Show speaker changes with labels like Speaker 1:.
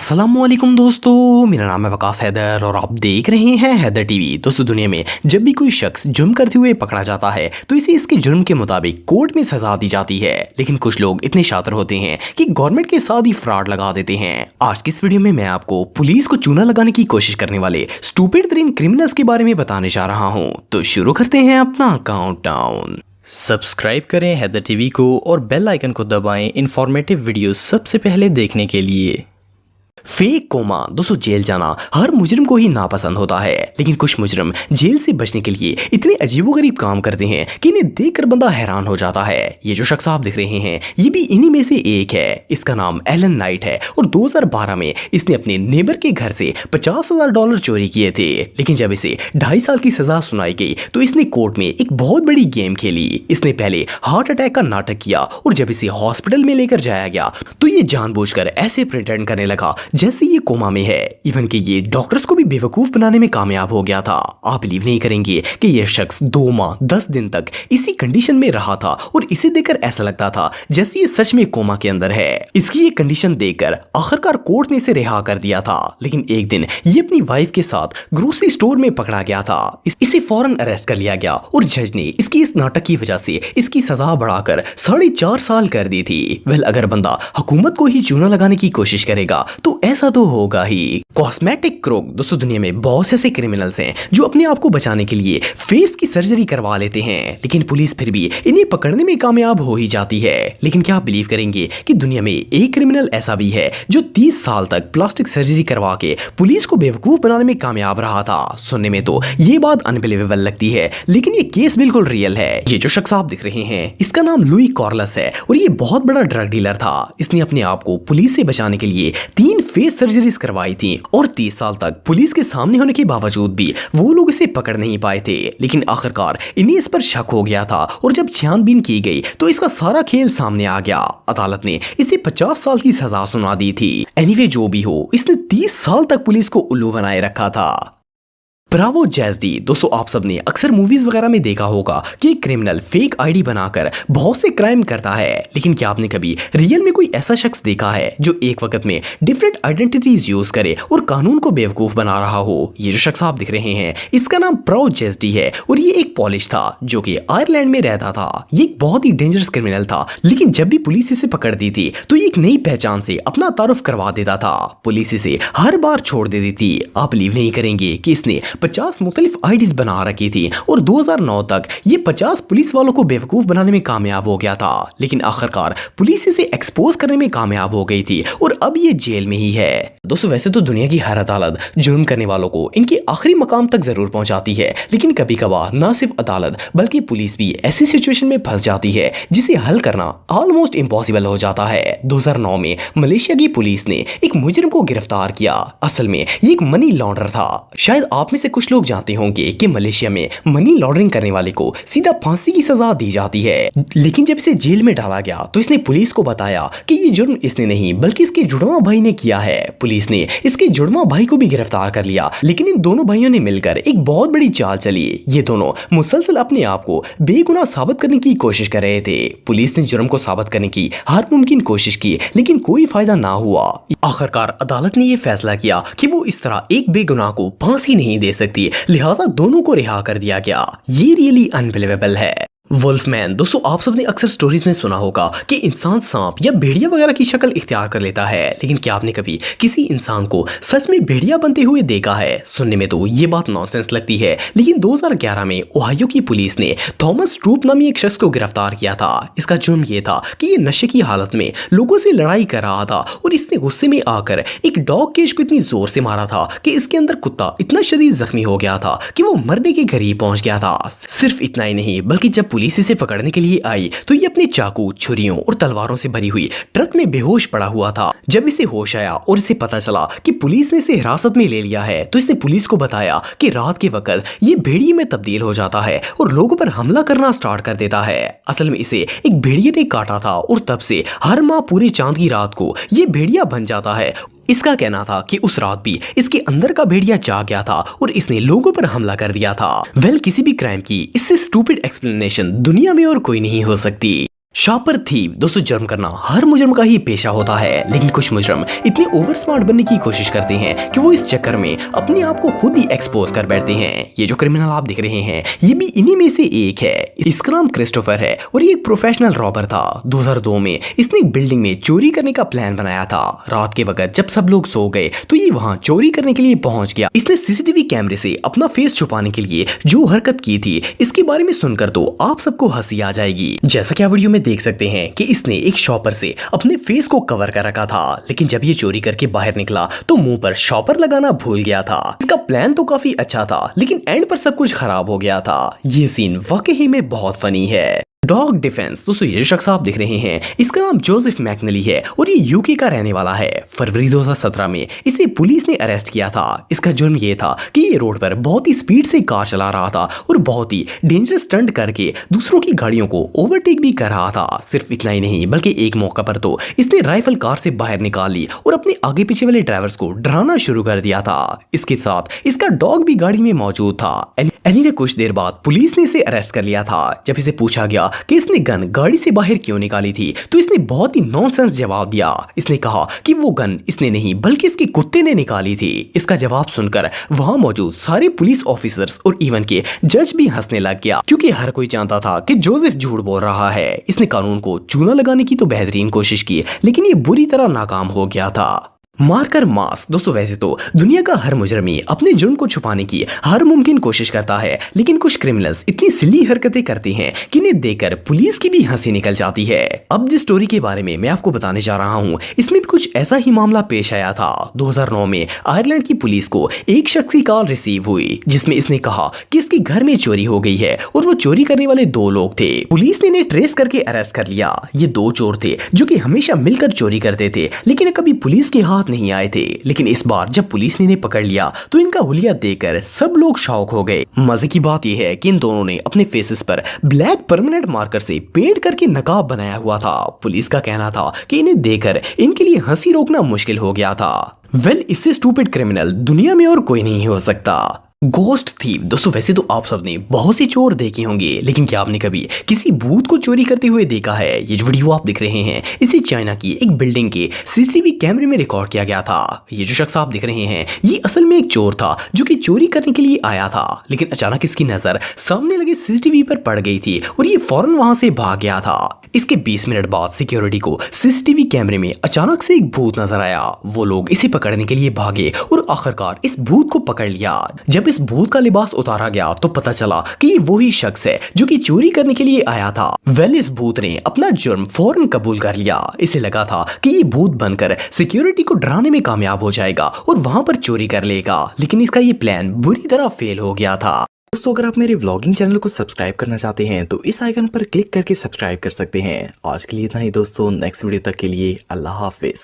Speaker 1: अस्सलामुअलैकुम दोस्तों, मेरा नाम है वकास हैदर और आप देख रहे हैं हैदर टीवी। दोस्तों, दुनिया में जब भी कोई शख्स जुर्म करते हुए पकड़ा जाता है तो इसे इसके जुर्म के मुताबिक कोर्ट में सजा दी जाती है। लेकिन कुछ लोग इतने शातिर होते हैं कि गवर्नमेंट के साथ ही फ्रॉड लगा देते हैं। आज की इस वीडियो में मैं आपको पुलिस को चूना लगाने की कोशिश करने वाले स्टूपिड तरीन क्रिमिनल्स के बारे में बताने जा रहा हूँ। तो शुरू करते हैं अपना काउंटडाउन।
Speaker 2: सब्सक्राइब करें हैदर टीवी को और बेल आइकन को दबाएं इन्फॉर्मेटिव वीडियो सबसे पहले देखने के लिए।
Speaker 1: Fake coma. दोस्तों, जेल जाना हर मुजरिम को ही नापसंद होता है, लेकिन कुछ मुजरिम जेल से बचने के लिए इतने अजीबोगरीब काम करते हैं कि इन्हें देखकर बंदा हैरान हो जाता है। ये जो शख्स आप देख रहे हैं ये भी इन्हीं में से एक है। इसका नाम एलन नाइट है और 2012 में इसने अपने नेबर के घर से $50,000 चोरी किए थे। लेकिन जब इसे 2.5 साल की सजा सुनाई गई तो इसने कोर्ट में एक बहुत बड़ी गेम खेली। इसने पहले हार्ट अटैक का नाटक किया और जब इसे हॉस्पिटल में लेकर जाया गया तो ये जानबूझकर ऐसे प्रिटेंड करने लगा जैसे ये कोमा में है। इवन कि ये डॉक्टर्स को भी बेवकूफ बनाने में कामयाब हो गया था। आप बिलीव नहीं करेंगे कि ये शख्स 2 माह 10 दिन तक इसी कंडीशन में रहा था और इसे देखकर ऐसा लगता था जैसे ये सच में कोमा के अंदर है। इसकी ये कंडीशन देखकर आखिरकार कोर्ट ने इसे रिहा कर दिया था। लेकिन एक दिन ये अपनी वाइफ के साथ ग्रोसरी स्टोर में पकड़ा गया था। इसे फौरन अरेस्ट कर लिया गया और जज ने इसकी इस नाटक की वजह से इसकी सजा बढ़ाकर 4.5 साल कर दी थी। वेल, अगर बंदा हुकूमत को ही चूना लगाने की कोशिश करेगा तो ऐसा तो होगा ही। Cosmetic crook. दोस्तों, दुनिया में बहुत से ऐसे क्रिमिनल्स हैं जो अपने आप को बचाने के लिए फेस की सर्जरी करवा लेते हैं, लेकिन पुलिस फिर भी इन्हें पकड़ने में कामयाब हो ही जाती है। लेकिन क्या आप बिलीव करेंगे कि दुनिया में एक क्रिमिनल ऐसा भी है जो 30 साल तक प्लास्टिक सर्जरी करवा के पुलिस को बेवकूफ बनाने में कामयाब रहा था। सुनने में तो ये बात अनबिलीवेबल लगती है, लेकिन ये केस बिल्कुल रियल है। ये जो शख्स आप दिख रहे हैं इसका नाम लुई कॉर्लस है और ये बहुत बड़ा ड्रग डीलर था। इसने अपने आप को पुलिस से बचाने के लिए 3 फेस सर्जरीज करवाई थी और 30 साल तक पुलिस के सामने होने के बावजूद भी वो लोग इसे पकड़ नहीं पाए थे। लेकिन आखिरकार इन्हें इस पर शक हो गया था और जब छानबीन की गई तो इसका सारा खेल सामने आ गया। अदालत ने इसे 50 साल की सजा सुना दी थी। एनीवे, जो भी हो, इसने 30 साल तक पुलिस को उल्लू बनाए रखा था। ब्रावो जैज़डी। दोस्तों, आप सबने अक्सर मूवीज वगैरह में देखा होगा कि एक क्रिमिनल फेक आईडी बनाकर बहुत से क्राइम करता है। लेकिन क्या आपने कभी रियल में कोई ऐसा शख्स देखा है जो एक वक्त में डिफरेंट आइडेंटिटीज यूज करे और कानून को बेवकूफ बना रहा हो? ये जो शख्स आप दिख रहे हैं इसका नाम ब्रावो जैज़डी है और ये एक पॉलिश था जो कि आयरलैंड में रहता था। ये एक बहुत ही डेंजरस क्रिमिनल था, लेकिन जब भी पुलिस इसे पकड़ती थी तो ये एक नई पहचान से अपना तारुफ करवा देता था। पुलिस इसे हर बार छोड़ देती थी। आप बिलीव नहीं करेंगे कि इसने 50 मुख्तलिफ आईडीज बना रखी थी और 2009 तक ये 50 पुलिस वालों को बेवकूफ बनाने में कामयाब हो गया था। लेकिन आखिरकार पुलिस इसे एक्सपोज करने में कामयाब हो गई थी और अब ये जेल में ही है। दोस्तों, वैसे तो दुनिया की हर अदालत जुर्म करने वालों को इनके आखिरी मकाम तक जरूर पहुंचाती है, लेकिन कभी कभार ना सिर्फ अदालत बल्कि पुलिस भी ऐसी सिचुएशन में फंस जाती है जिसे हल करना ऑलमोस्ट इम्पॉसिबल हो जाता है। 2009 में मलेशिया की पुलिस ने एक मुजरिम को गिरफ्तार किया। असल में ये एक मनी लॉन्ड्रर था। शायद आप में से कुछ लोग जानते होंगे कि मलेशिया में मनी लॉन्ड्रिंग करने वाले को सीधा फांसी की सजा दी जाती है। लेकिन जब इसे जेल में डाला गया तो इसने पुलिस को बताया कि ये जुर्म इसने नहीं बल्कि इसके जुड़वा भाई ने किया है। पुलिस ने इसके जुड़वा भाई को भी गिरफ्तार कर लिया, लेकिन इन दोनों भाइयों ने मिलकर एक बहुत बड़ी चाल चली। ये दोनों मुसलसल अपने आप को बेगुनाह साबित करने की कोशिश कर रहे थे। पुलिस ने जुर्म को साबित करने की हर मुमकिन कोशिश की, लेकिन कोई फायदा ना हुआ। आखिरकार अदालत ने यह फैसला किया कि वो इस तरह एक बेगुनाह को फांसी नहीं दे सकती, लिहाजा दोनों को रिहा कर दिया गया। ये रियली अनबिलीवेबल है। वुल्फमैन। दोस्तों, आप सबने अक्सर स्टोरीज में सुना होगा कि इंसान सांप या भेड़िया वगैरह की शक्ल इख्तियार कर लेता है, लेकिन क्या आपने कभी किसी इंसान को सच में भेड़िया बनते हुए देखा है? सुनने में तो ये बात नॉनसेंस लगती है, लेकिन 2011 में ओहायो की पुलिस ने थॉमस ट्रूप नामी एक शख्स को गिरफ्तार किया था। इसका जुर्म ये था कि ये नशे की हालत में लोगों से लड़ाई कर रहा था और इसने गुस्से में आकर एक डॉग केज को इतनी जोर से मारा था कि इसके अंदर कुत्ता इतना शदीद जख्मी हो गया था कि वो मरने के करीब पहुंच गया था। सिर्फ इतना ही नहीं, बल्कि जब पुलिस इसे पकड़ने के लिए आई तो ये अपने चाकू, छुरियों और तलवारों से भरी हुई ट्रक में बेहोश पड़ा हुआ था। जब इसे होश आया और इसे पता चला कि पुलिस ने इसे हिरासत में ले लिया है तो इसने पुलिस को बताया कि रात के वक्त ये भेड़िए में तब्दील हो जाता है और लोगों पर हमला करना स्टार्ट कर देता है। असल में इसे एक भेड़िए ने काटा था और तब से हर माह पूरे चांद की रात को ये भेड़िया बन जाता है। इसका कहना था कि उस रात भी इसके अंदर का भेड़िया जाग गया था और इसने लोगों पर हमला कर दिया था। वेल, किसी भी क्राइम की इससे स्टूपिड एक्सप्लेनेशन दुनिया में और कोई नहीं हो सकती। शॉपर थीव दोस्तों, जुर्म करना हर मुजरिम का ही पेशा होता है, लेकिन कुछ मुजरिम इतने ओवर स्मार्ट बनने की कोशिश करते हैं कि वो इस चक्कर में अपने आप को खुद ही एक्सपोज कर बैठते हैं। ये जो क्रिमिनल आप देख रहे हैं ये भी इन्हीं में से एक है। इसका नाम क्रिस्टोफर है और ये एक प्रोफेशनल रॉबर था। 2002 में इसने एक बिल्डिंग में चोरी करने का प्लान बनाया था। रात के वक्त जब सब लोग सो गए तो ये वहां चोरी करने के लिए पहुंच गया। इसने सीसीटीवी कैमरे से अपना फेस छुपाने के लिए जो हरकत की थी इसके बारे में सुनकर तो आप सबको हंसी आ जाएगी। जैसा कि आप वीडियो में देख सकते हैं कि इसने एक शॉपर से अपने फेस को कवर कर रखा था, लेकिन जब ये चोरी करके बाहर निकला तो मुंह पर शॉपर लगाना भूल गया था। इसका प्लान तो काफी अच्छा था, लेकिन एंड पर सब कुछ खराब हो गया था। ये सीन वाकई में बहुत फनी है। डॉग डिफेंस दोस्तों, ये शख्स आप देख रहे हैं इसका नाम जोसेफ मैकनली है और ये यूके का रहने वाला है। फरवरी 2017 में इसे पुलिस ने अरेस्ट किया था। इसका जुर्म ये था कि ये रोड पर बहुत ही स्पीड से कार चला रहा था और बहुत ही डेंजरस स्टंट करके दूसरों की गाड़ियों को ओवरटेक भी कर रहा था। सिर्फ इतना ही नहीं बल्कि एक मौका पर तो इसने राइफल कार से बाहर निकाल ली और अपने आगे पीछे वाले ड्राइवर्स को डराना शुरू कर दिया था। इसके साथ इसका डॉग भी गाड़ी में मौजूद था। एनीवे कुछ देर बाद पुलिस ने इसे अरेस्ट कर लिया था। जब इसे पूछा गया कि इसने गन गाड़ी से बाहर क्यों निकाली थी तो इसने बहुत ही नॉनसेंस जवाब दिया। इसने कहा कि वो गन इसने नहीं बल्कि इसके कुत्ते ने निकाली थी। इसका जवाब सुनकर वहां मौजूद सारे पुलिस ऑफिसर्स और इवन के जज भी हंसने लग गया, क्योंकि हर कोई जानता था कि जोसेफ झूठ बोल रहा है। इसने कानून को चूना लगाने की तो बेहतरीन कोशिश की, लेकिन ये बुरी तरह नाकाम हो गया था। मार्कर मास्क दोस्तों, वैसे तो दुनिया का हर मुजरिम अपने जुर्म को छुपाने की हर मुमकिन कोशिश करता है, लेकिन कुछ क्रिमिनल्स इतनी सिली हरकतें करते हैं कि इन्हें देखकर पुलिस की भी हंसी निकल जाती है। अब जिस स्टोरी के बारे में मैं आपको बताने जा रहा हूँ इसमें भी कुछ ऐसा ही मामला पेश आया था। 2009 में आयरलैंड की पुलिस को एक शख्स की कॉल रिसीव हुई जिसमें इसने कहा कि इसके घर में चोरी हो गई है और वो चोरी करने वाले दो लोग थे। पुलिस ने इन्हें ट्रेस करके अरेस्ट कर लिया। ये दो चोर थे जो कि हमेशा मिलकर चोरी करते थे, लेकिन कभी पुलिस के हाथ नहीं आए थे। लेकिन इस बार जब पुलिस ने इन्हें पकड़ लिया तो इनका हुलिया देखकर सब लोग शॉक हो गए। मजे की बात यह है कि इन दोनों ने अपने फेसेस पर ब्लैक परमानेंट मार्कर से पेंट करके नकाब बनाया हुआ था। पुलिस का कहना था कि इन्हें देखकर इनके लिए हंसी रोकना मुश्किल हो गया था। इससे स्टूपिड क्रिमिनल दुनिया में और कोई नहीं हो सकता। गोस्ट थीव दोस्तों, वैसे तो आप सबने बहुत से चोर देखे होंगे, लेकिन क्या आपने कभी किसी भूत को चोरी करते हुए देखा है? ये जो वीडियो आप देख रहे हैं इसे चाइना की एक बिल्डिंग के सीसीटीवी कैमरे में रिकॉर्ड किया गया था। ये जो शख्स आप देख रहे हैं ये असल में एक चोर था जो कि चोरी करने के लिए आया था, लेकिन अचानक इसकी नजर सामने लगे सीसीटीवी पर पड़ गई थी और ये फौरन वहां से भाग गया था। इसके 20 मिनट बाद सिक्योरिटी को सीसीटीवी कैमरे में अचानक से एक भूत नजर आया। वो लोग इसे पकड़ने के लिए भागे और आखिरकार इस भूत को पकड़ लिया। जब इस भूत का लिबास उतारा गया तो पता चला कि ये वही शख्स है जो कि चोरी करने के लिए आया था। इस भूत ने अपना जुर्म फौरन कबूल कर लिया। इसे लगा था कि ये भूत बनकर सिक्योरिटी को डराने में कामयाब हो जाएगा और वहां पर चोरी कर लेगा, लेकिन इसका ये प्लान बुरी तरह फेल हो गया था।
Speaker 2: दोस्तों, अगर आप मेरे व्लॉगिंग चैनल को सब्सक्राइब करना चाहते हैं तो इस आइकन पर क्लिक करके सब्सक्राइब कर सकते हैं। आज के लिए इतना ही दोस्तों, नेक्स्ट वीडियो तक के लिए अल्लाह हाफिज।